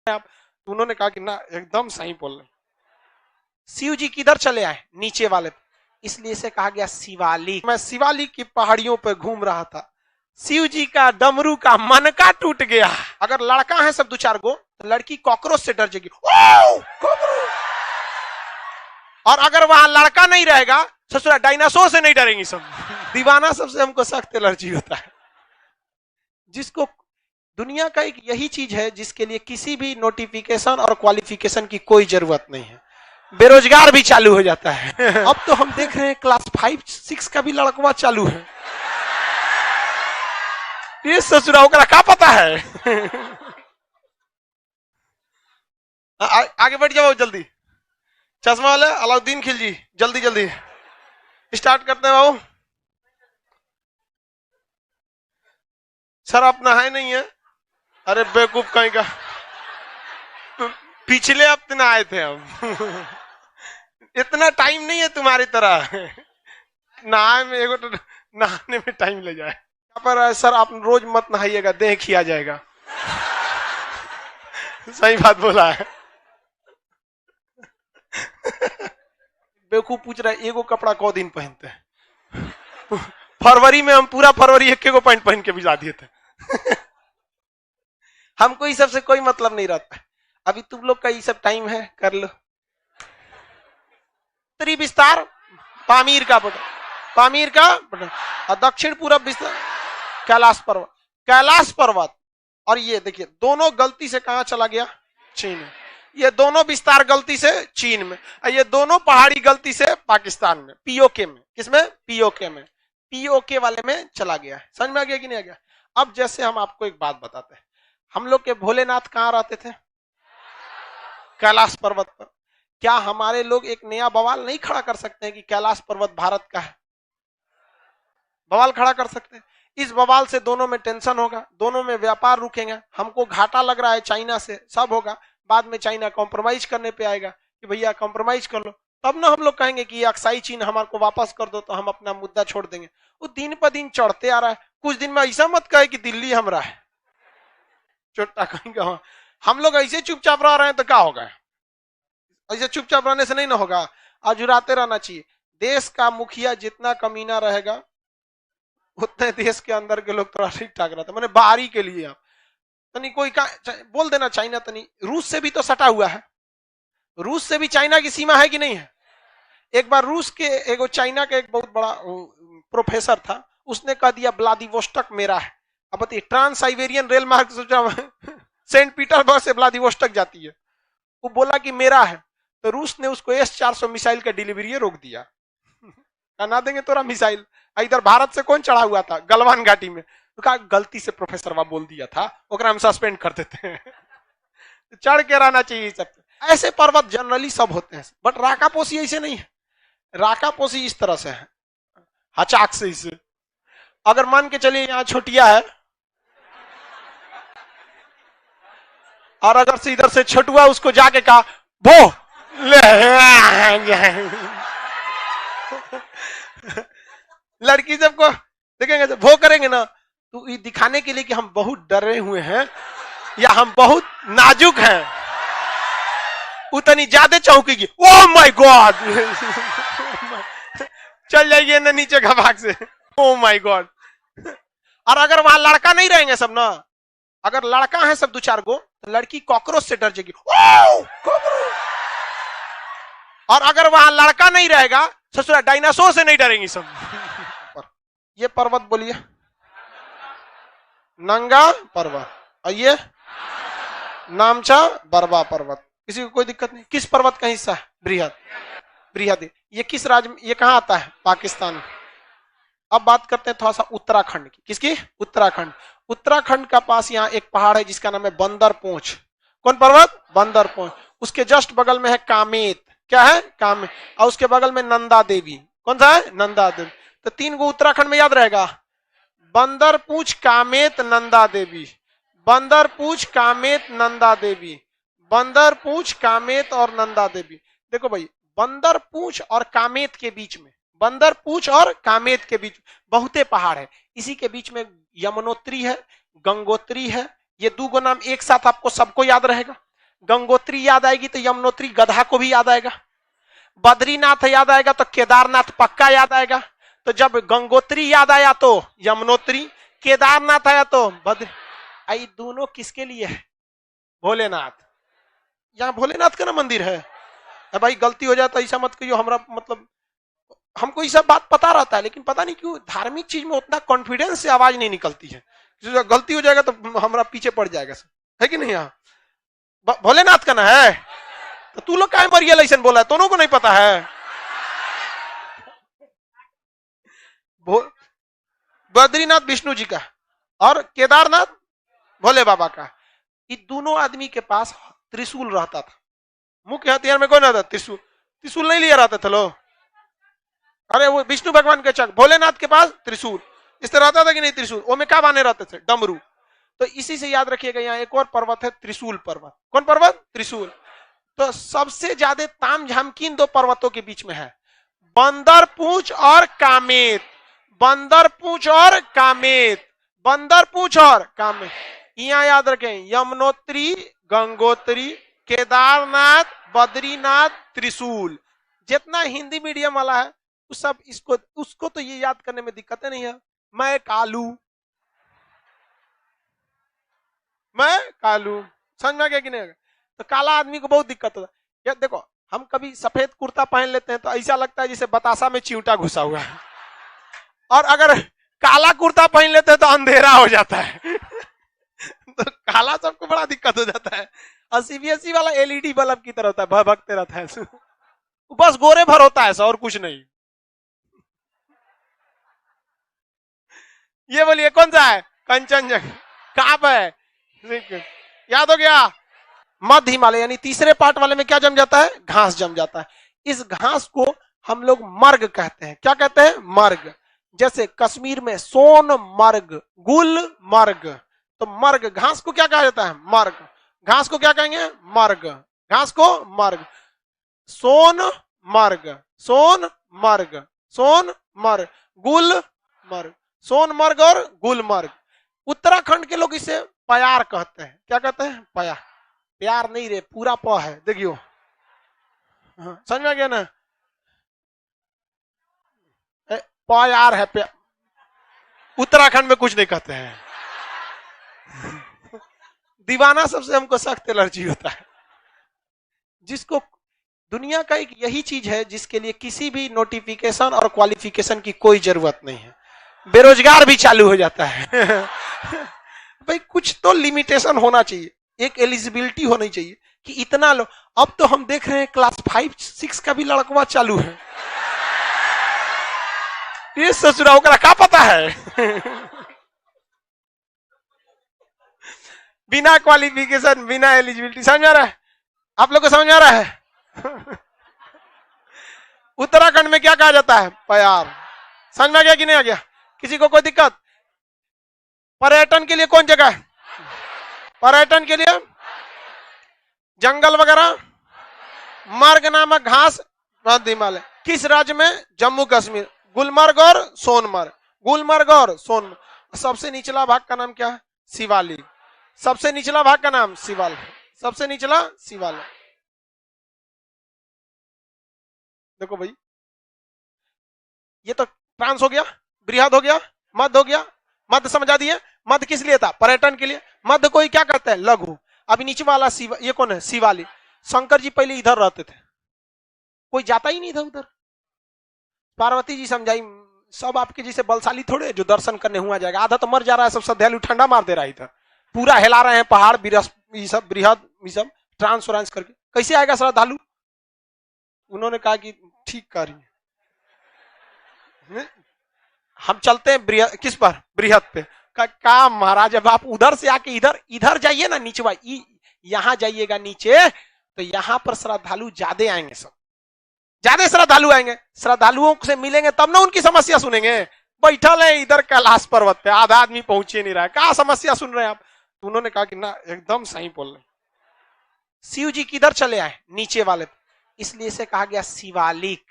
आप। उन्होंने कहा कि ना एकदम सही बोल रहे। शिव जी किधर चले आए? नीचे वाले, इसलिए इसे कहा गया शिवालिक। मैं शिवालिक की पहाड़ियों पर घूम रहा था, शिव जी का डमरू का मनका टूट गया। अगर लड़का है सब दो चार गो तो लड़की कॉकरोच से डर जाएगी, और अगर वहां लड़का नहीं रहेगा ससुरा डायनासोर से नहीं डरेंगी सब। दीवाना सबसे हमको सख्त एलर्जी होता है। जिसको दुनिया का एक यही चीज है जिसके लिए किसी भी नोटिफिकेशन और क्वालिफिकेशन की कोई जरूरत नहीं है, बेरोजगार भी चालू हो जाता है। अब तो हम देख रहे हैं क्लास 5-6 का भी लड़कवा चालू है। ये ससुराओं का क्या पता है। आगे बढ़ जाओ जल्दी। चश्मा वाले अलाउद्दीन खिलजी, जल्दी जल्दी स्टार्ट करते हैं बाबू। सर आप नहाए नहीं है? अरे बेवकूफ कहीं का, पिछले हफ्ते नहाए थे हम। इतना टाइम नहीं है तुम्हारी तरह, नहाए में एगो तो नहाने में टाइम ले जाए। यहाँ पर सर आप रोज मत नहाइएगा, देह खिया जाएगा। सही बात बोला है। बेवकूफ पूछ रहा है एगो कपड़ा कौ दिन पहनते हैं? फरवरी में हम पूरा फरवरी एक एगो पैंट पहन के भिजा दिए थे। हमको इस सब से कोई मतलब नहीं रहता। अभी तुम लोग का ये सब टाइम है, कर लो। उत्तरी विस्तार पामीर का बटन, पामीर का बटन, और दक्षिण पूर्व विस्तार कैलाश पर्वत, कैलाश पर्वत। और ये देखिए दोनों गलती से कहां चला गया? चीन में। ये दोनों विस्तार गलती से चीन में, और ये दोनों पहाड़ी गलती से पाकिस्तान में, पीओके में। किसमें? पीओके में। पीओके वाले में चला गया है। समझ में आ गया कि नहीं आ गया? अब जैसे हम आपको एक बात बताते हैं, हम लोग के भोलेनाथ कहां रहते थे? कैलाश पर्वत पर। क्या हमारे लोग एक नया बवाल नहीं खड़ा कर सकते हैं कि कैलाश पर्वत भारत का है? बवाल खड़ा कर सकते हैं। इस बवाल से दोनों में टेंशन होगा, दोनों में व्यापार रुकेगा, हमको घाटा लग रहा है चाइना से, सब होगा। बाद में चाइना कॉम्प्रोमाइज करने पे आएगा कि भैया कॉम्प्रोमाइज कर लो, तब ना हम लोग कहेंगे कि अक्साई चीन हमारे को वापस कर दो, तो हम अपना मुद्दा छोड़ देंगे। वो दिन पर दिन चढ़ते आ रहा है। कुछ दिन में ऐसा मत कहे कि दिल्ली हमरा है, चोटा कहेंगे। हम लोग ऐसे चुपचाप रह रहे हैं तो क्या होगा? ऐसे चुपचाप रहने से नहीं ना होगा, अजुराते रहना चाहिए। देश का मुखिया जितना कमीना रहेगा उतने देश के अंदर के लोग थोड़ा ठीक ठाक रहते। मैंने बाहरी के लिए आप तनी कोई का बोल देना, चाइना तनी रूस से भी तो सटा हुआ है। रूस से भी चाइना की सीमा है कि नहीं है? एक बार रूस के एगो चाइना का एक बहुत बड़ा प्रोफेसर था, उसने कह दिया व्लादिवोस्टोक मेरा है। अब बताइए, ट्रांस साइबेरियन रेल मार्ग सोचा सेंट पीटर्सबर्ग से व्लादिवोस्टोक जाती है, वो बोला कि मेरा है, तो रूस ने उसको S-400 मिसाइल का डिलीवरी रोक दिया। ना देंगे तोरा मिसाइल। इधर भारत से कौन चढ़ा हुआ था गलवान घाटी में, तो कहा गलती से प्रोफेसर वहां बोल दिया था, ओकरा हम सस्पेंड कर देते हैं। चढ़ के रहना चाहिए सब। ऐसे पर्वत जनरली सब होते हैं, बट राकापोसी ऐसे नहीं है। राकापोसी इस तरह से है, हचाक से इसे। अगर मान के चलिए यहाँ छोटिया है, और अगर से इधर से छोटुआ उसको जाके कहा वो ले, लड़की सबको देखेंगे जब वो करेंगे ना, तो ये दिखाने के लिए कि हम बहुत डरे हुए हैं या हम बहुत नाजुक हैं, उतनी ज्यादा चौंकेगी। ओह माय गॉड, चल जाइए ना नीचे घबाक से। Oh my God. और अगर वहां लड़का नहीं रहेंगे सब ना, अगर लड़का है सब दो चार गो, तो लड़की कॉकरोच से डर जाएगी। और अगर वहां लड़का नहीं रहेगा ससुरा डायनासोर से नहीं डरेंगी सब। ये पर्वत बोलिए, नंगा पर्वत, और ये नामचा बरवा पर्वत। किसी को कोई दिक्कत नहीं? किस पर्वत का हिस्सा है? बृहद। बृहद ये किस राज्य में, ये कहां आता है? पाकिस्तान। अब बात करते हैं थोड़ा सा उत्तराखंड की। किसकी? उत्तराखंड। उत्तराखंड का पास यहाँ एक पहाड़ है जिसका नाम है बंदर पोंछ। कौन पर्वत? बंदर पोंछ। उसके जस्ट बगल में है कामेत। क्या है? कामेत। और उसके बगल में नंदा देवी। कौन सा है? नंदा देवी। तो 3 गो उत्तराखंड में याद रहेगा, बंदर पूछ, कामेत, नंदा देवी। बंदर पूछ, कामेत, नंदा देवी। बंदर पूछ, कामेत और नंदा देवी। देखो भाई, बंदर पूछ और कामेत के बीच में, बंदर पूछ और कामेत के बीच बहुते पहाड़ है। इसी के बीच में यमुनोत्री है, गंगोत्री है। ये 2 गो नाम एक साथ आपको सबको याद रहेगा। गंगोत्री याद आएगी तो यमुनोत्री गधा को भी याद आएगा। बद्रीनाथ याद आएगा तो केदारनाथ पक्का याद आएगा। तो जब गंगोत्री याद आया तो यमुनोत्री, केदारनाथ आया तो बद्री। आई दोनों किसके लिए है? भोलेनाथ। यहाँ भोलेनाथ का ना मंदिर है। भाई गलती हो जाए तो ऐसा मत कहियो, हमरा मतलब हमको ये सब बात पता रहता है, लेकिन पता नहीं क्यों धार्मिक चीज में उतना कॉन्फिडेंस से आवाज नहीं निकलती है। गलती हो जाएगा तो हमरा पीछे पड़ जाएगा, है कि नहीं? यहाँ भोलेनाथ का ना है तो तू लोग काय मरियल ऐसा बोला है, दोनों को नहीं पता है। बद्रीनाथ विष्णु जी का और केदारनाथ भोले बाबा का। ये दोनों आदमी के पास त्रिशूल रहता था। मुख्य हथियार में कौन रहता? त्रिशूल। त्रिशूल नहीं लिया रहता था लोग। अरे वो विष्णु भगवान के चक, भोलेनाथ के पास त्रिशूल। इस तरह रहता था कि नहीं त्रिशूल? वो में क्या बाने रहते थे? डमरू। तो इसी से याद रखिएगा, यहाँ एक और पर्वत है त्रिशूल पर्वत। कौन पर्वत? त्रिशूल। तो सबसे ज्यादा ताम झाम किन दो पर्वतों के बीच में है? बंदर पूंछ और कामेत। बंदर पूंछ और कामेत। बंदर पूंछ और कामेत। यहाँ याद रखें, यमुनोत्री, गंगोत्री, केदारनाथ, बद्रीनाथ, त्रिशूल। जितना हिंदी मीडियम वाला है उस सब इसको उसको तो ये याद करने में दिक्कत नहीं है। मैं कालू, मैं कालू, समझ में आ गया कि नहीं? तो काला आदमी को बहुत दिक्कत होता है। देखो हम कभी सफेद कुर्ता पहन लेते हैं तो ऐसा लगता है जैसे बतासा में चिंटा घुसा हुआ है, और अगर काला कुर्ता पहन लेते हैं तो अंधेरा हो जाता है। तो काला सबको बड़ा दिक्कत हो जाता है। और सीबीएसई वाला एलईडी बल्ब की तरह होता है, भगते रहता है, बस गोरे भर होता है और कुछ नहीं। ये बोलिए कौन सा है? कंचनजंगा। कहां पर है? याद हो गया? मध्य हिमालय, यानी तीसरे पार्ट वाले में क्या जम जाता है? घास जम जाता है। इस घास को हम लोग मर्ग कहते हैं। क्या कहते हैं? मर्ग। जैसे कश्मीर में सोन मर्ग, गुल मर्ग। तो मर्ग घास को क्या कहा जाता है? मर्ग। घास को क्या कहेंगे? मर्ग। घास को मर्ग। सोन मर्ग, सोन मर्ग, सोन मर्ग, गुल मर्ग। सोनमर्ग और गुलमर्ग। उत्तराखंड के लोग इसे प्यार कहते हैं। क्या कहते हैं? प्यार। प्यार नहीं रे, पूरा प है, देखियो। हाँ, समझ में आ गया ना? प्यार है, प्यार। उत्तराखंड में कुछ नहीं कहते हैं। दीवाना सबसे हमको सख्त एलर्जी होता है। जिसको दुनिया का एक यही चीज है जिसके लिए किसी भी नोटिफिकेशन और क्वालिफिकेशन की कोई जरूरत नहीं है। बेरोजगार भी चालू हो जाता है। भाई कुछ तो लिमिटेशन होना चाहिए, एक एलिजिबिलिटी होनी चाहिए कि इतना लो। अब तो हम देख रहे हैं क्लास 5-6 का भी लड़कवा चालू है। ये ससुराल का क्या पता है? बिना क्वालिफिकेशन, बिना एलिजिबिलिटी। समझ आ रहा है? आप लोग को समझ आ रहा है? उत्तराखंड में क्या कहा जाता है? प्यार। समझ में आ गया कि नहीं आ गया? किसी को कोई दिक्कत? पर्यटन के लिए कौन जगह है? पर्यटन के लिए जंगल वगैरह, मर्ग नामक घास, मध्य हिमालय। किस राज्य में? जम्मू कश्मीर। गुलमर्ग और सोनमर्ग। गुलमर्ग और सोनमर्ग। सबसे निचला भाग का नाम क्या है? शिवालिक। सबसे निचला भाग का नाम शिवालिक। सबसे निचला शिवालिक। देखो भाई, ये तो ट्रांस हो गया, बृहद हो गया, मध्य हो गया। मध्य समझा दिए? मध्य किस लिए था? पर्यटन के लिए। मध्य कोई क्या कहते हैं? लघु। अभी नीचे वाला शिवा, ये कौन है? शिवालिक। शंकर जी पहले इधर रहते थे, कोई जाता ही नहीं था उधर। पार्वती जी समझाई, सब आपके जैसे बलशाली थोड़े जो दर्शन करने हुआ जाएगा। आधा तो मर जा रहा है, सब श्रद्धालु ठंडा मार दे रहा है इधर, पूरा हिला रहे हैं पहाड़, ये सब बृहद, ये सब ट्रांस व्रांस करके। कैसे आएगा श्रद्धालु? उन्होंने कहा कि ठीक कर रही है, हम चलते हैं किस पर? बृहद पे। का महाराज, अब आप उधर से आके इधर जाइए ना, नीचे भाई यहां जाइएगा नीचे, तो यहां पर श्रद्धालु ज्यादा आएंगे, सब ज्यादा श्रद्धालु आएंगे। श्रद्धालुओं से मिलेंगे तब ना उनकी समस्या सुनेंगे। बैठल है इधर कैलाश पर्वत पे, आधा आदमी पहुंचे नहीं रहा है, क्या समस्या सुन रहे हैं आप? तो उन्होंने कहा कि ना, एकदम सही बोल रहे। शिव जी किधर चले आए? नीचे वाले पे, इसलिए से कहा गया शिवालिक।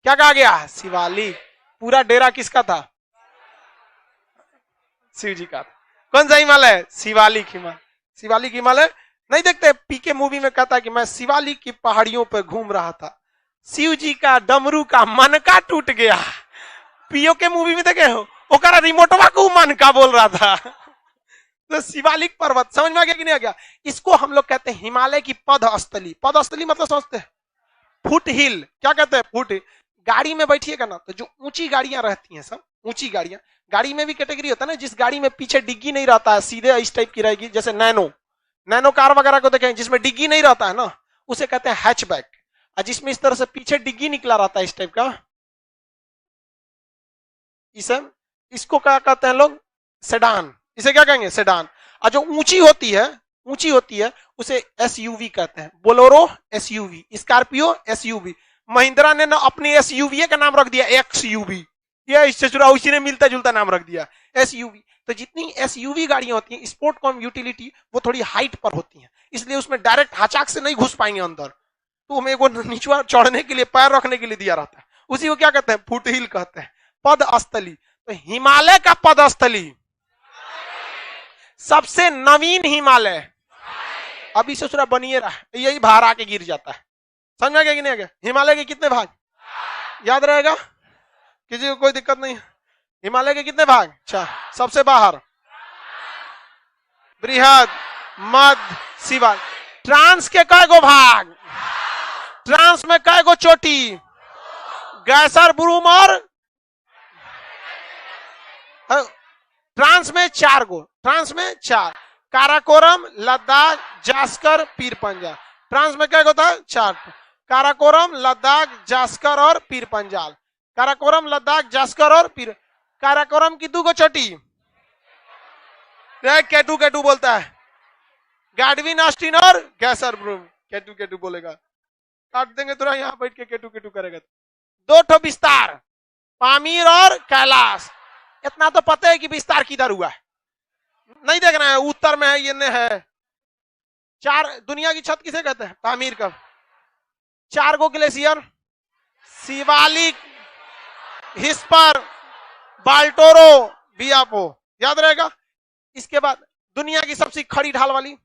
क्या कहा गया? शिवालिक। पूरा डेरा किसका था? शिव जी का। कौन सा हिमालय? शिवालिक हिमालय। शिवालिक हिमालय नहीं देखते पीके मूवी में कहता है कि मैं शिवालिक की पहाड़ियों पर घूम रहा था, शिव जी का डमरू का मनका टूट गया। पीओ के मूवी में देखे हो ओकरा रिमोटवा को मनका बोल रहा था। तो शिवालिक पर्वत समझ में आ गया कि नहीं आ गया? इसको हम लोग कहते हैं हिमालय की पदस्थली। पदस्थली मतलब समझते हैं? फुट हिल। क्या कहते हैं? फुट। गाड़ी में बैठिएगा ना तो जो ऊंची गाड़ियां रहती हैं, सब ऊंची गाड़ियां, गाड़ी में भी कैटेगरी होता है ना, जिस गाड़ी में पीछे डिग्गी नहीं रहता है, सीधे इस टाइप की रहेगी, जैसे नैनो कार वगैरह को देखें जिसमें डिग्गी नहीं रहता है ना, उसे कहते हैं हैचबैक। और जिसमें इस तरह से पीछे डिग्गी निकला रहता है इस टाइप का, इसको क्या कहते हैं लोग? सेडान। इसे क्या कहेंगे? सेडान। और जो ऊंची होती है उसे एसयूवी कहते हैं। Bolero SUV, Scorpio SUV. Mahindra ने ना अपनी एसयूवी का नाम रख दिया एक्सयूवी, ये इससे जुड़ा उसी ने मिलता जुलता नाम रख दिया एसयूवी। तो जितनी एसयूवी गाड़ियां होती हैं स्पोर्ट कम यूटिलिटी, वो थोड़ी हाइट पर होती हैं, इसलिए उसमें डायरेक्ट हाचाक से नहीं घुस पाएंगे अंदर, तो हमें वो नीचवा चढ़ने के लिए, पैर रखने के लिए दिया रहता है, उसी को क्या कहते हैं? फुट हिल कहते हैं, पदस्थली। तो हिमालय का पदस्थली सबसे नवीन हिमालय अभी ससुरा बनिए रहा, यही बाहर आके गिर जाता है। समझ में आ गया कि नहीं आ गया? हिमालय के कितने भाग याद रहेगा? किसी को कोई दिक्कत नहीं? हिमालय के कितने भाग? 4। सबसे बाहर बृहद, मध्य, शिवा। ट्रांस के कय गो भाग? ट्रांस में कय गो चोटी? गैसर, बुरूम और ट्रांस में 4 गो। ट्रांस में 4, काराकोरम, लद्दाख, जास्कर, पीर पंजाल। ट्रांस में क्या होता है? 4। काराकोरम, लद्दाख, जास्कर और पीर पंजाल। काराकोरम, लद्दाख, जास्कर और पीर। काराकोरम की 2 गो चोटी, केटू केटू बोलता है, गैडविन ऑस्टिन और गैसर ब्रूम। केटू केटू बोलेगा, काट देंगे तुरा, यहां बैठ के केटू केटू करेगा। 2 ठो विस्तार, पामीर और कैलाश। इतना तो पता है कि विस्तार किधर हुआ है, नहीं देखना है, उत्तर में है, ये ने है। 4 दुनिया की छत किसे कहते हैं? पामीर का। 4 गो ग्लेशियर, शिवालिक, हिस्पर, बाल्टोरो, बियापो। याद रहेगा? इसके बाद दुनिया की सबसे खड़ी ढाल वाली